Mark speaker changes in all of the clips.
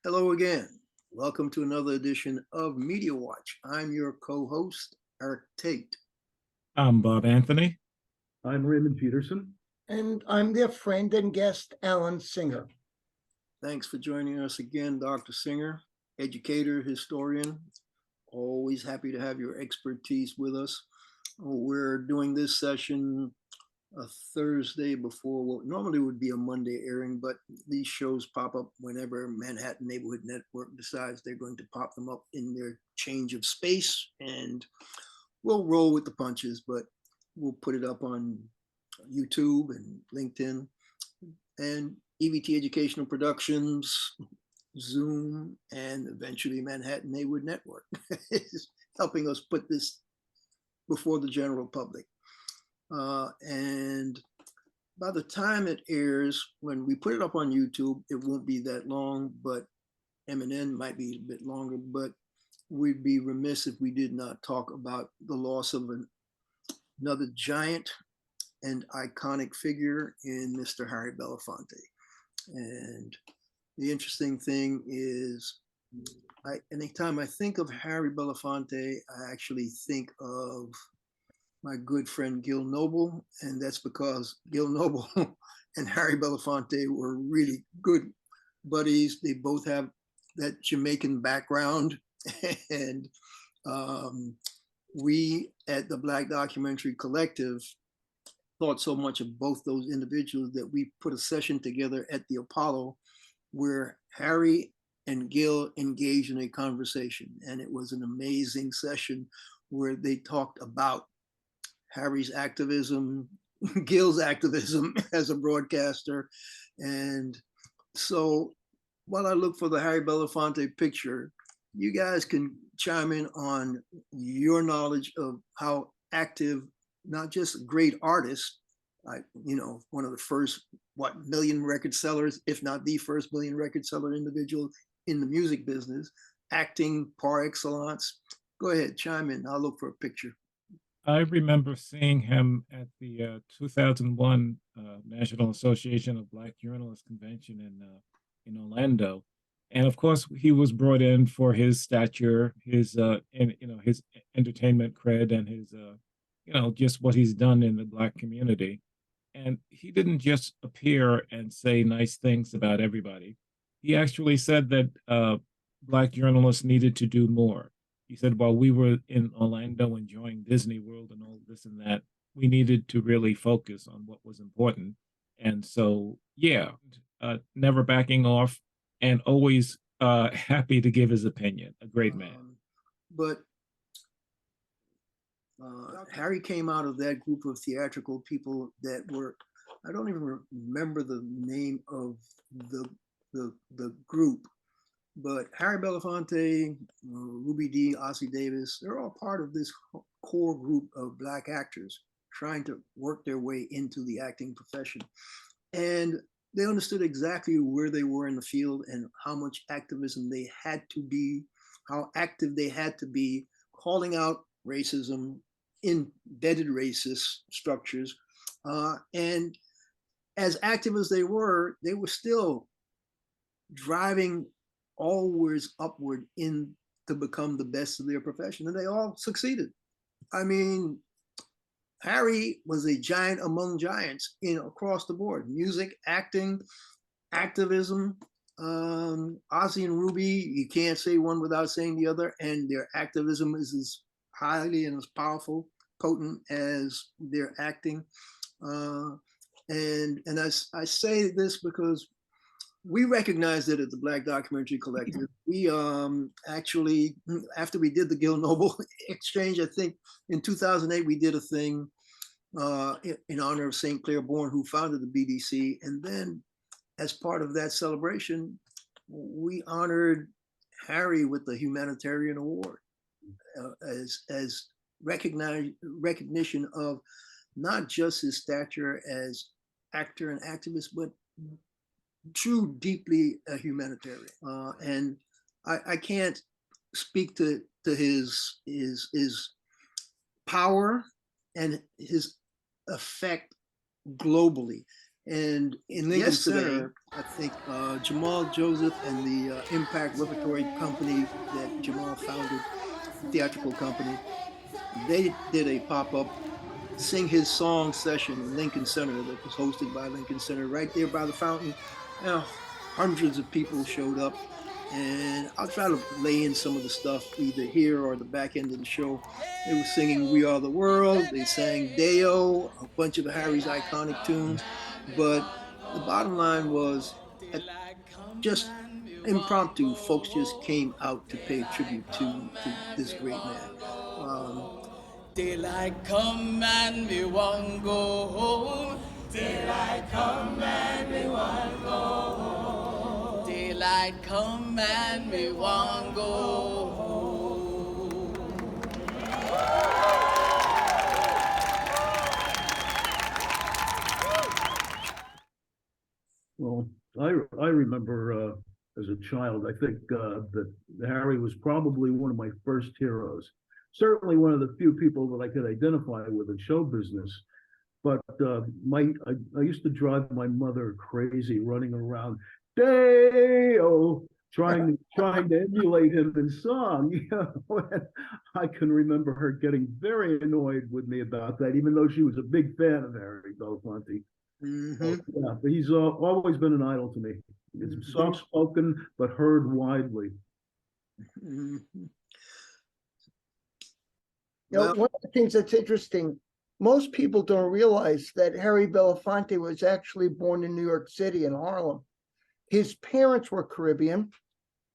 Speaker 1: Hello again. Welcome to another edition of Media Watch. I'm your co-host, Art Tait.
Speaker 2: I'm Bob Anthony.
Speaker 3: I'm Raymond Peterson.
Speaker 4: And I'm their friend and guest, Alan Singer.
Speaker 1: Thanks for joining us again, Dr. Singer, educator, historian. Always happy to have your expertise with us. We're doing this session a Thursday before what normally would be a Monday airing, but these shows pop up whenever Manhattan Neighborhood Network decides they're going to pop them up in their change of space, and we'll roll with the punches, but we'll put it up on YouTube and LinkedIn and EVT Educational Productions, Zoom, and eventually Manhattan Neighborhood Network is helping us put this before the general public. And by the time it airs, when we put it up on YouTube, it won't be that long, but MNN might be a bit longer, but we'd be remiss if we did not talk about the loss of another giant and iconic figure in Mr. Harry Belafonte. And the interesting thing is, anytime I think of Harry Belafonte, I actually think of my good friend Gil Noble, and that's because Gil Noble and Harry Belafonte were really good buddies. They both have that Jamaican background, and we at the Black Documentary Collective thought so much of both those individuals that we put a session together at the Apollo where Harry and Gil engaged in a conversation, and it was an amazing session where they talked about Harry's activism, Gil's activism as a broadcaster. And so while I look for the Harry Belafonte picture, you guys can chime in on your knowledge of how active, not just a great artist, like, one of the first, million record sellers, if not the first million record seller individual in the music business, acting par excellence. Go ahead, chime in. I'll look for a picture.
Speaker 2: I remember seeing him at the 2001 National Association of Black Journalists Convention in Orlando, and of course he was brought in for his stature, his his entertainment cred, and his just what he's done in the Black community. And he didn't just appear and say nice things about everybody. He actually said that Black journalists needed to do more. He said, while we were in Orlando enjoying Disney World and all this and that, we needed to really focus on what was important. And so, yeah, never backing off and always happy to give his opinion. A great man.
Speaker 1: But Harry came out of that group of theatrical people that were, I don't even remember the name of the group, but Harry Belafonte, Ruby Dee, Ossie Davis, they're all part of this core group of Black actors trying to work their way into the acting profession. And they understood exactly where they were in the field and how much activism they had to be, how active they had to be, calling out racism, embedded racist structures. And as active as they were still driving always upward in to become the best of their profession, and they all succeeded. I mean, Harry was a giant among giants across the board: music, acting, activism. Ozzy and Ruby, you can't say one without saying the other, and their activism is as highly and as powerful, potent as their acting. And I say this because we recognized it at the Black Documentary Collective. We actually, after we did the Gil Noble exchange, I think in 2008, we did a thing in honor of St. Clair Bourne, who founded the BDC. And then as part of that celebration, we honored Harry with the Humanitarian Award as recognition of not just his stature as actor and activist, but true, deeply a humanitarian. And I can't speak to his power and his effect globally. And
Speaker 5: In Lincoln
Speaker 1: yesterday,
Speaker 5: Center,
Speaker 1: I think Jamal Joseph and the Impact Repertory Company that Jamal founded, theatrical company, they did a pop-up sing his song session in Lincoln Center that was hosted by Lincoln Center right there by the fountain. Hundreds of people showed up, and I'll try to lay in some of the stuff either here or the back end of the show. They were singing We Are the World, they sang Deo, a bunch of Harry's iconic tunes, but the bottom line was just impromptu, folks just came out to pay tribute to this great man.
Speaker 6: Daylight come and me won't go home. Daylight come and me won't go home. Daylight come and me won't go home.
Speaker 3: Well, I remember as a child, I think that Harry was probably one of my first heroes. Certainly one of the few people that I could identify with in show business. But I used to drive my mother crazy running around, Deo, trying to emulate him in song. You know, and I can remember her getting very annoyed with me about that, even though she was a big fan of Harry Belafonte.
Speaker 1: Mm-hmm.
Speaker 3: Yeah, but he's always been an idol to me. It's soft-spoken, but heard widely.
Speaker 1: Mm-hmm.
Speaker 4: You know,
Speaker 1: Well,
Speaker 4: one of the things that's interesting, most people don't realize that Harry Belafonte was actually born in New York City in Harlem. His parents were Caribbean,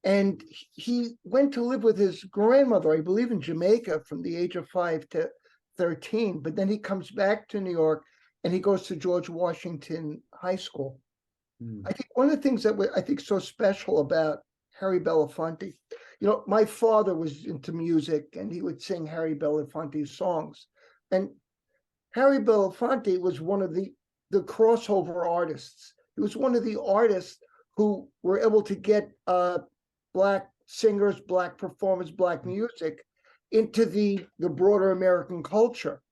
Speaker 4: and he went to live with his grandmother, I believe in Jamaica, from the age of 5 to 13. But then he comes back to New York and he goes to George Washington High School. I think one of the things that I think so special about Harry Belafonte, you know, my father was into music and he would sing Harry Belafonte's songs. And Harry Belafonte was one of the crossover artists. He was one of the artists who were able to get Black singers, Black performers, Black music into the broader American culture.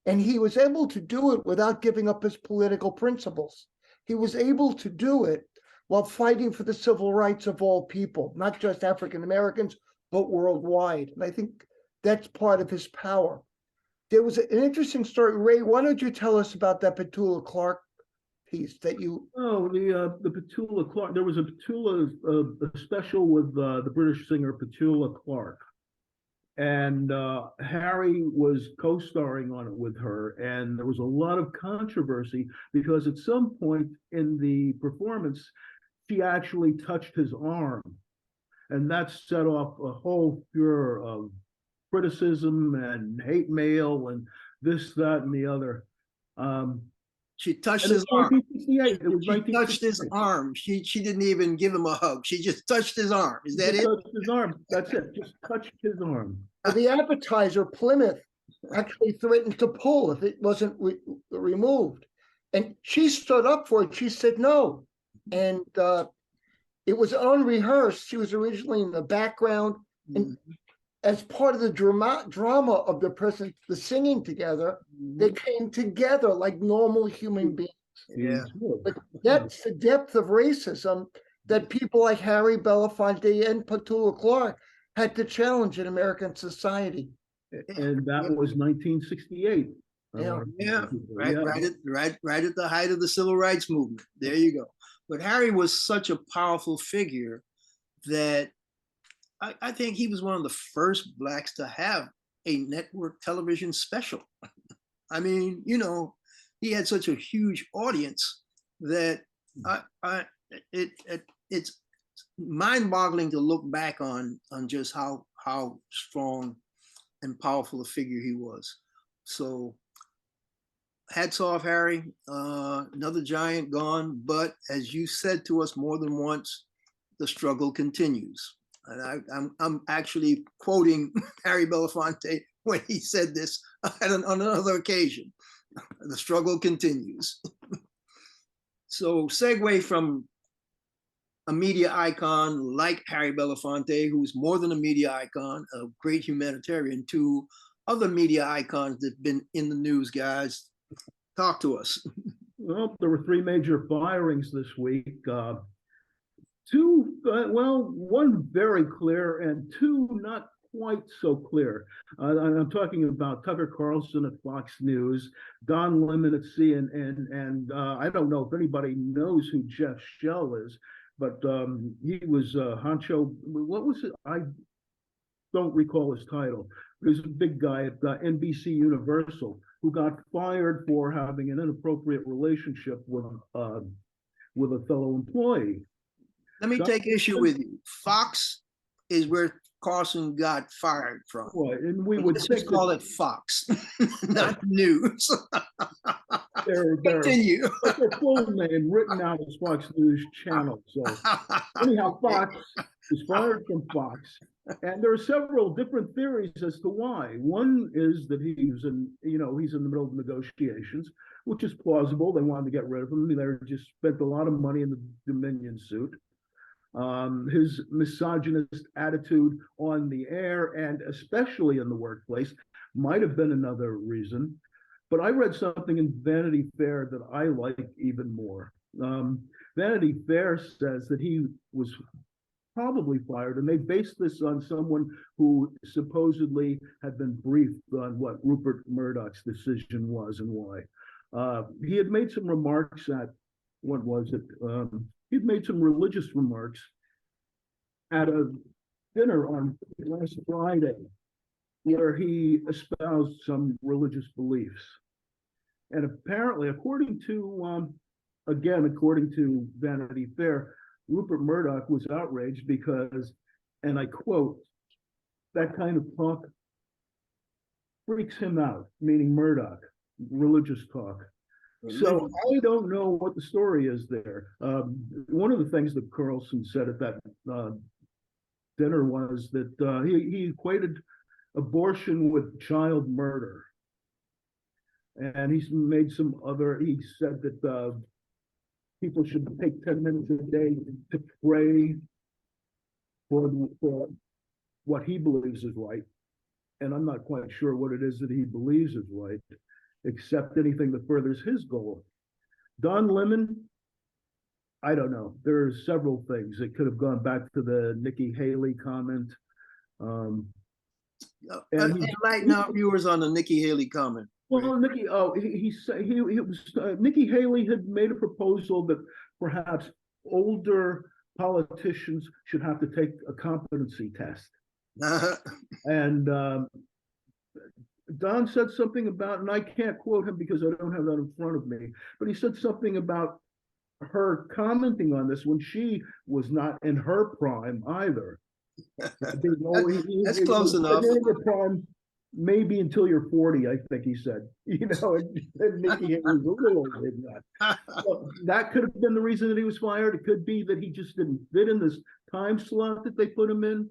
Speaker 4: And he was able to do it without giving up his political principles. He was able to do it while fighting for the civil rights of all people, not just African Americans, but worldwide. And I think that's part of his power. There was an interesting story. Ray, why don't you tell us about that Petula Clark piece that you...
Speaker 3: Oh, the Petula Clark. There was a Petula a special with the British singer Petula Clark. And Harry was co-starring on it with her, and there was a lot of controversy because at some point in the performance, she actually touched his arm, and that set off a whole furor of criticism and hate mail and this, that, and the other.
Speaker 1: she touched his arm.
Speaker 3: 1968. It was
Speaker 1: She touched his
Speaker 3: 1968.
Speaker 1: arm. She didn't even give him a hug. She just touched his arm. Is that
Speaker 3: Just
Speaker 1: it?
Speaker 3: touched his arm. That's it. Just touched his arm.
Speaker 4: The appetizer, Plymouth, actually threatened to pull if it wasn't removed. And she stood up for it. She said no. And it was unrehearsed. She was originally in the background. And as part of the drama of the singing together, they came together like normal human beings.
Speaker 1: Yeah.
Speaker 4: But that's the depth of racism that people like Harry Belafonte and Petula Clark had to challenge in American society.
Speaker 3: And that was 1968.
Speaker 4: Yeah.
Speaker 1: Yeah, right at the height of the civil rights movement. There you go. But Harry was such a powerful figure that I think he was one of the first Blacks to have a network television special. I mean, you know, he had such a huge audience that it's mind-boggling to look back on just how strong and powerful a figure he was. So hats off, Harry. Another giant gone, but as you said to us more than once, the struggle continues. And I'm actually quoting Harry Belafonte when he said this on another occasion. The struggle continues. So segue from a media icon like Harry Belafonte, who's more than a media icon, a great humanitarian, to other media icons that have been in the news, guys. Talk to us.
Speaker 3: Well, there were three major firings this week. One very clear and two not quite so clear. I'm talking about Tucker Carlson at Fox News, Don Lemon at CNN, and I don't know if anybody knows who Jeff Shell is, but he was honcho. What was it? I don't recall his title. He was a big guy at NBC Universal who got fired for having an inappropriate relationship with a fellow employee.
Speaker 1: Let me take issue with you. Fox is where Carlson got fired from.
Speaker 3: Right, and we would
Speaker 1: Let's
Speaker 3: think
Speaker 1: just call it Fox, not news. Continue.
Speaker 3: their full name written out as Fox News Channel. So anyhow, Fox was fired from Fox, and there are several different theories as to why. One is that he's in the middle of negotiations, which is plausible. They wanted to get rid of him. They just spent a lot of money in the Dominion suit. His misogynist attitude on the air and especially in the workplace might have been another reason. But I read something in Vanity Fair that I like even more. Vanity Fair says that he was probably fired, and they based this on someone who supposedly had been briefed on what Rupert Murdoch's decision was and why. He had made some remarks at, what was it? He'd made some religious remarks at a dinner on last Friday where he espoused some religious beliefs. And apparently, according to Vanity Fair, Rupert Murdoch was outraged because, and I quote, that kind of talk freaks him out, meaning Murdoch, religious talk. So I don't know what the story is there. One of the things that Carlson said at that dinner was that he equated abortion with child murder. And he said that people should take 10 minutes a day to pray for what he believes is right. And I'm not quite sure what it is that he believes is right, except anything that furthers his goal. Don Lemon, I don't know. There are several things. It could have gone back to the Nikki Haley comment.
Speaker 1: Enlighten our viewers on the Nikki Haley comment.
Speaker 3: Well, Nikki, Nikki Haley had made a proposal that perhaps older politicians should have to take a competency test. And Don said something about, and I can't quote him because I don't have that in front of me, but he said something about her commenting on this when she was not in her prime either.
Speaker 1: That's close enough.
Speaker 3: Prime, maybe until you're 40, I think he said. And Nikki Haley was a little older than that. So that could have been the reason that he was fired. It could be that he just didn't fit in this time slot that they put him in.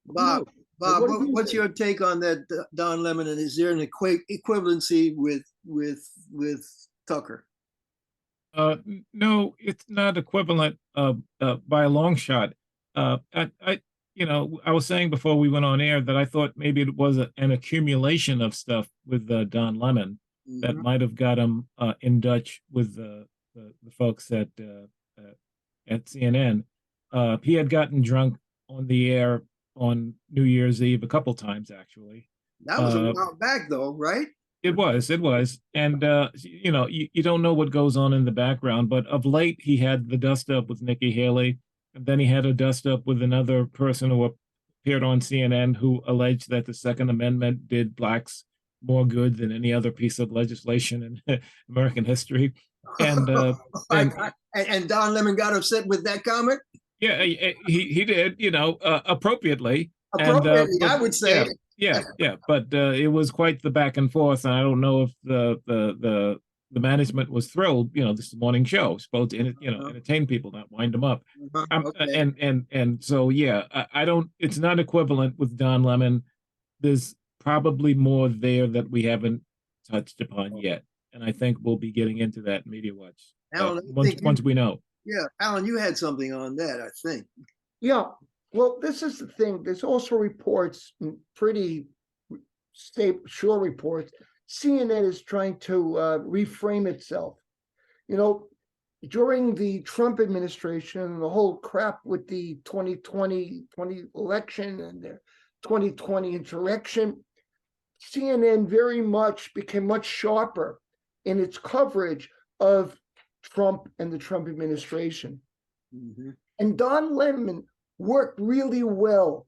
Speaker 1: Bob, what's your take on that, Don Lemon? And is there an equivalency with Tucker?
Speaker 2: No, it's not equivalent by a long shot. I was saying before we went on air that I thought maybe it was an accumulation of stuff with Don Lemon that might have got him in Dutch with the folks at CNN. He had gotten drunk on the air on New Year's Eve a couple times, actually.
Speaker 1: That was a while back, though, right?
Speaker 2: It was, and you don't know what goes on in the background. But of late, he had the dust up with Nikki Haley, and then he had a dust up with another person who appeared on CNN who alleged that the Second Amendment did blacks more good than any other piece of legislation in American history. And
Speaker 1: and Don Lemon got upset with that comment.
Speaker 2: Yeah, he did, appropriately.
Speaker 1: Appropriately, I would say.
Speaker 2: Yeah, but it was quite the back and forth, and I don't know if the management was thrilled. This is a morning show, supposed to entertain people, not wind them up.
Speaker 1: Okay.
Speaker 2: And so I don't. It's not equivalent with Don Lemon. There's probably more there that we haven't touched upon yet, and I think we'll be getting into that in Media Watch once we know.
Speaker 1: Yeah, Alan, you had something on that, I think.
Speaker 4: Yeah, well, this is the thing. There's also reports, pretty sure reports, CNN is trying to reframe itself. You know, during the Trump administration, the whole crap with the 2020 election and the 2020 insurrection, CNN very much became much sharper in its coverage of Trump and the Trump administration.
Speaker 1: Mhm.
Speaker 4: And Don Lemon worked really well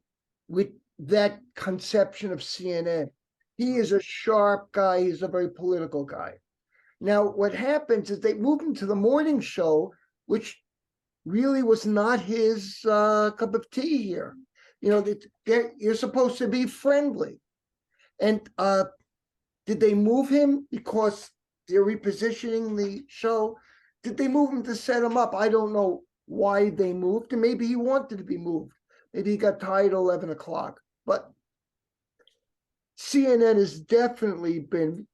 Speaker 4: with that conception of CNN. He is a sharp guy. He's a very political guy. Now, what happens is they moved him to the morning show, which really was not his cup of tea here. You know, you're supposed to be friendly. And did they move him because they're repositioning the show? Did they move him to set him up? I don't know why they moved him. Maybe he wanted to be moved. Maybe he got tired at 11 o'clock. But CNN has definitely been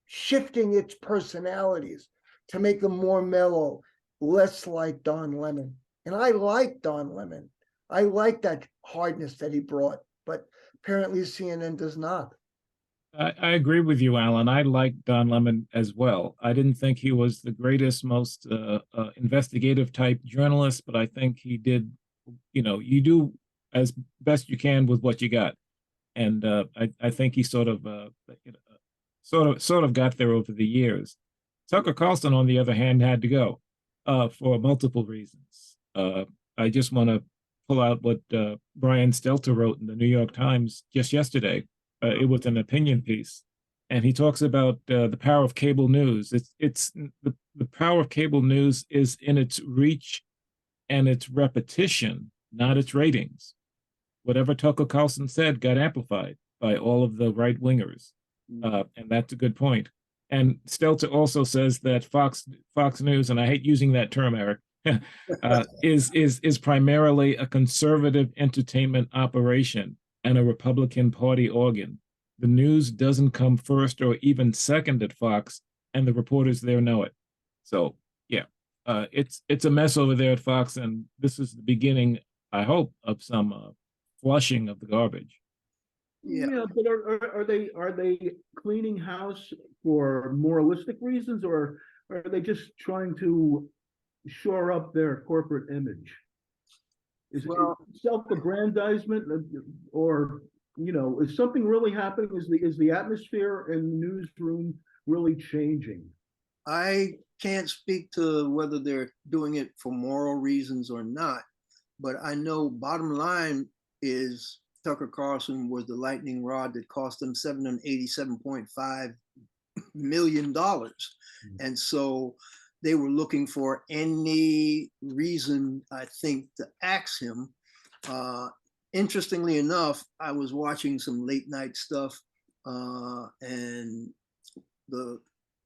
Speaker 4: shifting its personalities to make them more mellow, less like Don Lemon. And I like Don Lemon. I like that hardness that he brought, but apparently CNN does not.
Speaker 2: I agree with you, Alan. I like Don Lemon as well. I didn't think he was the greatest, most investigative type journalist, but I think he did, you do as best you can with what you got. And I think he sort of got there over the years. Tucker Carlson, on the other hand, had to go for multiple reasons. I just want to pull out what Brian Stelter wrote in the New York Times just yesterday. It was an opinion piece, and he talks about the power of cable news. It's the power of cable news is in its reach and its repetition, not its ratings. Whatever Tucker Carlson said got amplified by all of the right wingers, and that's a good point. And Stelter also says that Fox News, and I hate using that term, Eric, is primarily a conservative entertainment operation and a Republican Party organ. The news doesn't come first or even second at Fox, and the reporters there know it. So yeah, it's a mess over there at Fox, and this is the beginning, I hope, of some flushing of the garbage.
Speaker 3: Yeah, but are they cleaning house for moralistic reasons, or are they just trying to shore up their corporate image? Is it self-aggrandizement, or is something really happening? Is the atmosphere in the newsroom really changing?
Speaker 1: I can't speak to whether they're doing it for moral reasons or not, but I know bottom line is Tucker Carlson was the lightning rod that cost them $787.5 million. And so they were looking for any reason, I think, to axe him. Interestingly enough, I was watching some late night stuff, and the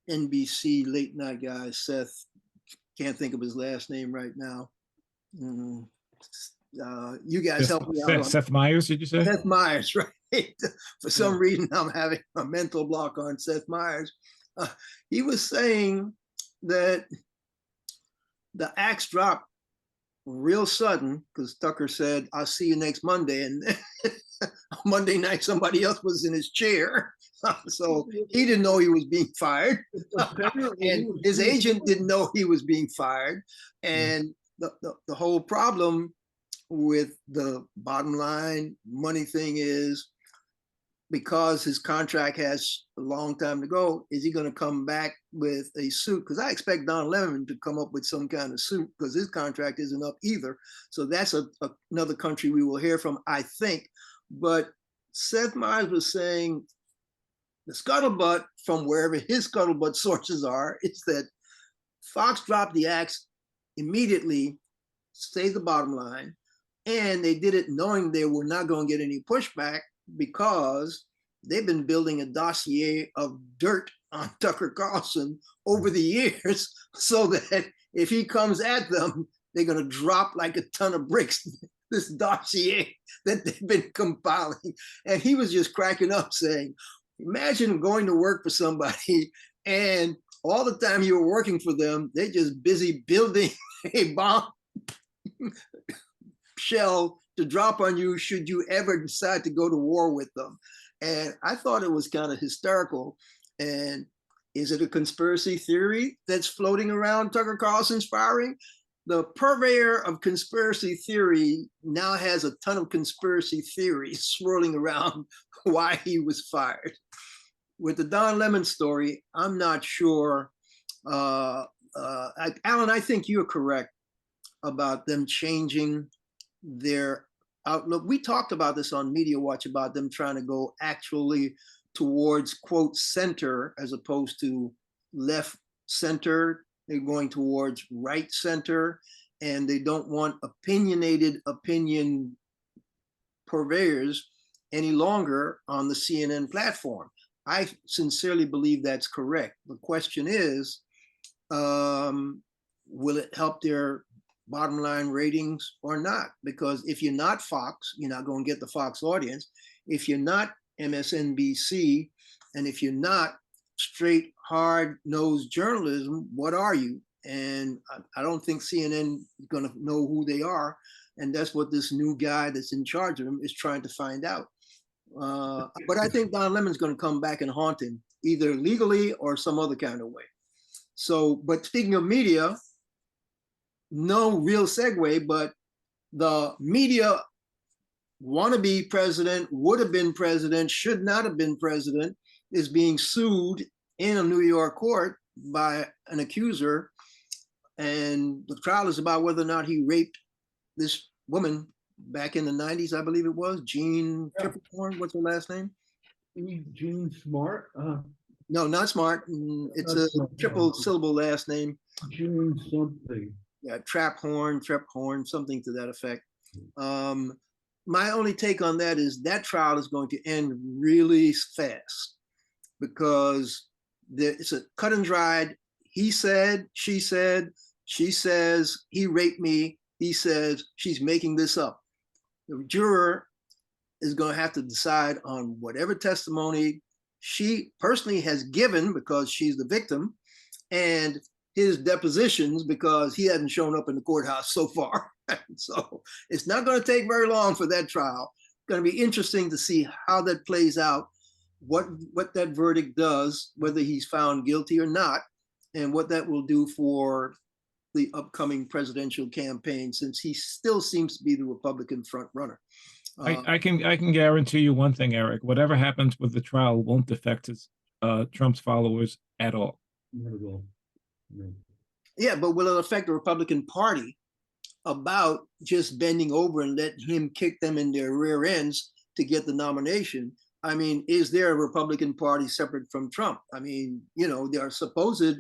Speaker 1: NBC late night guy, Seth, can't think of his last name right now. You guys help me out.
Speaker 2: Seth Meyers, did you say?
Speaker 1: Seth Meyers, right? For some reason, I'm having a mental block on Seth Meyers. He was saying that the axe dropped real sudden because Tucker said, "I'll see you next Monday." And Monday night, somebody else was in his chair. So he didn't know he was being fired. And his agent didn't know he was being fired. And the whole problem with the bottom line money thing is, because his contract has a long time to go, is he going to come back with a suit? Because I expect Don Lemon to come up with some kind of suit because his contract isn't up either. So that's another country we will hear from, I think. But Seth Meyers was saying the scuttlebutt from wherever his scuttlebutt sources are is that Fox dropped the axe immediately, stays the bottom line, and they did it knowing they were not going to get any pushback because they've been building a dossier of dirt on Tucker Carlson over the years so that if he comes at them, they're going to drop like a ton of bricks, this dossier that they've been compiling. And he was just cracking up saying, imagine going to work for somebody and all the time you were working for them, they're just busy building a bomb shell to drop on you should you ever decide to go to war with them. And I thought it was kind of hysterical. And is it a conspiracy theory that's floating around Tucker Carlson's firing? The purveyor of conspiracy theory now has a ton of conspiracy theories swirling around why he was fired. With the Don Lemon story, I'm not sure. Alan, I think you're correct about them changing their outlook. We talked about this on Media Watch about them trying to go actually towards, quote, center as opposed to left center. They're going towards right center, and they don't want opinionated opinion purveyors any longer on the CNN platform. I sincerely believe that's correct. The question is, will it help their bottom line ratings or not? Because if you're not Fox, you're not going to get the Fox audience. If you're not MSNBC, and if you're not straight, hard-nosed journalism, what are you? And I don't think CNN is going to know who they are. And that's what this new guy that's in charge of them is trying to find out. But I think Don Lemon's going to come back and haunt him, either legally or some other kind of way. So, but speaking of media, no real segue, but the media wannabe president, would have been president, should not have been president, is being sued in a New York court by an accuser. And the trial is about whether or not he raped this woman back in the 90s, I believe it was, Jean Tripplehorn, what's her last name?
Speaker 3: Jean Smart?
Speaker 1: No, not Smart. It's a triple syllable last name.
Speaker 3: Jean something.
Speaker 1: Yeah, Trephorn, something to that effect. My only take on that is that trial is going to end really fast because it's a cut and dried. He said, she says, he raped me. He says, she's making this up. The juror is going to have to decide on whatever testimony she personally has given because she's the victim, and his depositions because he hasn't shown up in the courthouse so far. So it's not going to take very long for that trial. It's going to be interesting to see how that plays out, what that verdict does, whether he's found guilty or not, and what that will do for the upcoming presidential campaign, since he still seems to be the Republican front runner.
Speaker 2: I can guarantee you one thing, Eric. Whatever happens with the trial won't affect Trump's followers at all.
Speaker 3: Not at all. No.
Speaker 1: Yeah, but will it affect the Republican Party about just bending over and letting him kick them in their rear ends to get the nomination? I mean, is there a Republican Party separate from Trump? I mean, you know, there are supposed,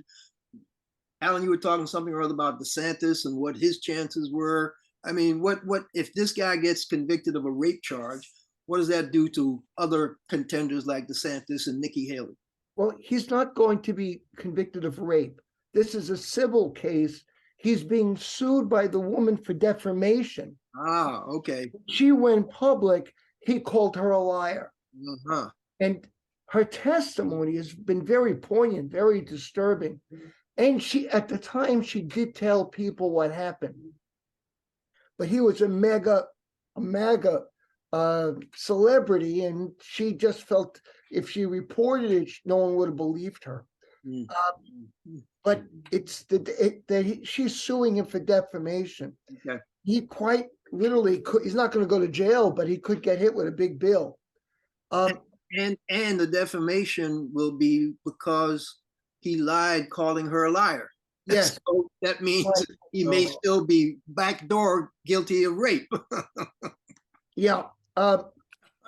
Speaker 1: Alan, you were talking something or other about DeSantis and what his chances were. I mean, what if this guy gets convicted of a rape charge, what does that do to other contenders like DeSantis and Nikki Haley?
Speaker 4: Well, he's not going to be convicted of rape. This is a civil case. He's being sued by the woman for defamation.
Speaker 1: Ah, okay.
Speaker 4: She went public. He called her a liar.
Speaker 1: Uh-huh.
Speaker 4: And her testimony has been very poignant, very disturbing. And she, at the time, she did tell people what happened. But he was a mega celebrity, and she just felt if she reported it, no one would have believed her. But it's she's suing him for defamation.
Speaker 1: Okay.
Speaker 4: He quite literally could. He's not going to go to jail, but he could get hit with a big bill.
Speaker 1: And the defamation will be because he lied, calling her a liar.
Speaker 4: Yes.
Speaker 1: So that means he may still be backdoor guilty of rape.
Speaker 4: Yeah.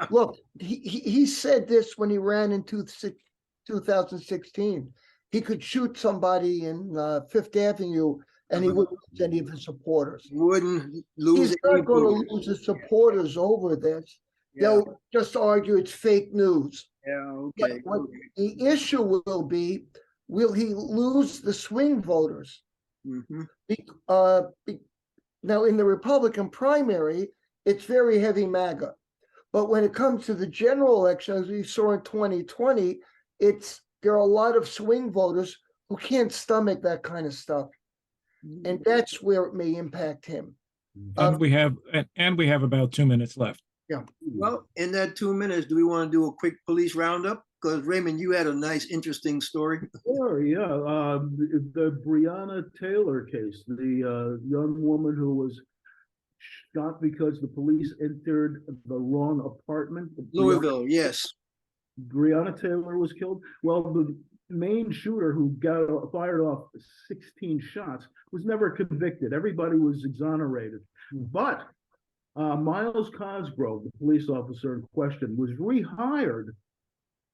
Speaker 4: Look, he said this when he ran in 2016. He could shoot somebody in Fifth Avenue and he wouldn't lose any of his supporters.
Speaker 1: Wouldn't lose.
Speaker 4: He's not going to lose his supporters over this.
Speaker 1: Yeah.
Speaker 4: They'll just argue it's fake news.
Speaker 1: Yeah, okay.
Speaker 4: What the issue will be, will he lose the swing voters?
Speaker 1: Mm-hmm.
Speaker 4: Now, in the Republican primary, it's very heavy MAGA. But when it comes to the general election, as we saw in 2020, there are a lot of swing voters who can't stomach that kind of stuff. And that's where it may impact him.
Speaker 2: And we have about 2 minutes left.
Speaker 1: Well, in that 2 minutes, do we want to do a quick police roundup? Because Raymond, you had a nice, interesting story.
Speaker 3: Sure, yeah. The Brionna Taylor case, the young woman who was shot because the police entered the wrong apartment.
Speaker 1: Louisville, yes.
Speaker 3: Brionna Taylor was killed. Well, the main shooter who fired off 16 shots was never convicted. Everybody was exonerated. But Miles Cosgrove, the police officer in question, was rehired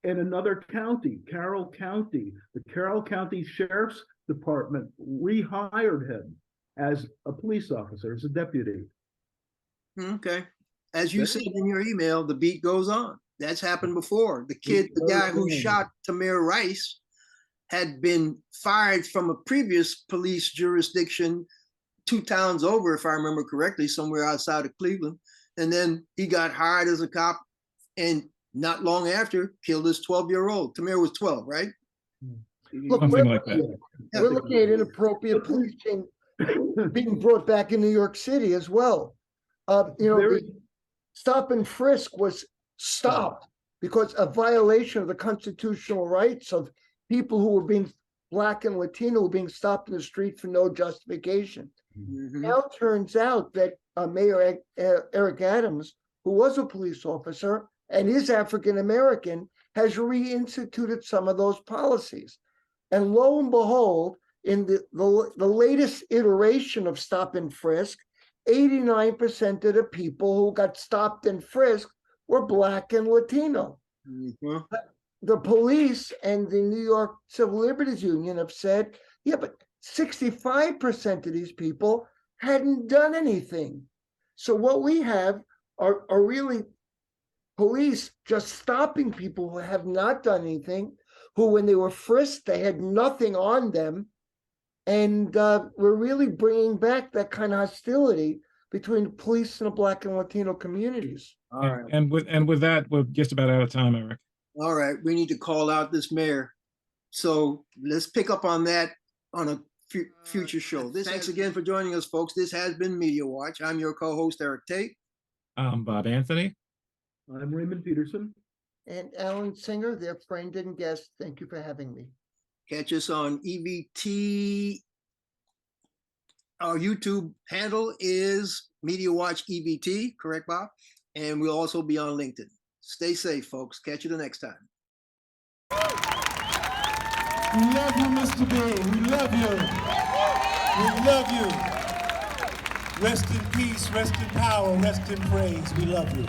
Speaker 3: in another county, Carroll County. The Carroll County Sheriff's Department rehired him as a police officer, as a deputy.
Speaker 1: Okay. As you said in your email, the beat goes on. That's happened before. The guy who shot Tamir Rice had been fired from a previous police jurisdiction 2 towns over, if I remember correctly, somewhere outside of Cleveland. And then he got hired as a cop and not long after killed his 12-year-old. Tamir was 12, right?
Speaker 4: Look,
Speaker 2: Something like that.
Speaker 4: we're looking at inappropriate policing being brought back in New York City as well. The stop and frisk was stopped because a violation of the constitutional rights of people who were being Black and Latino were being stopped in the street for no justification. Now it turns out that Mayor Eric Adams, who was a police officer and is African-American, has reinstituted some of those policies. And lo and behold, in the latest iteration of stop and frisk, 89% of the people who got stopped and frisked were Black and Latino. The police and the New York Civil Liberties Union have said, yeah, but 65% of these people hadn't done anything. So what we have are really police just stopping people who have not done anything, who when they were frisked, they had nothing on them. And we're really bringing back that kind of hostility between the police and the Black and Latino communities.
Speaker 1: All right.
Speaker 2: And with that, we're just about out of time, Eric.
Speaker 1: All right. We need to call out this mayor. So let's pick up on that on a future show. Thanks again for joining us, folks. This has been Media Watch. I'm your co-host, Eric Tait.
Speaker 2: I'm Bob Anthony.
Speaker 3: I'm Raymond Peterson.
Speaker 4: And Alan Singer, their friend and guest. Thank you for having me.
Speaker 1: Catch us on EVT. Our YouTube handle is Media Watch EVT, correct, Bob? And we'll also be on LinkedIn. Stay safe, folks. Catch you the next time.
Speaker 5: We love you, Mr. B. We love you. We love you. Rest in peace, rest in power, rest in praise. We love you.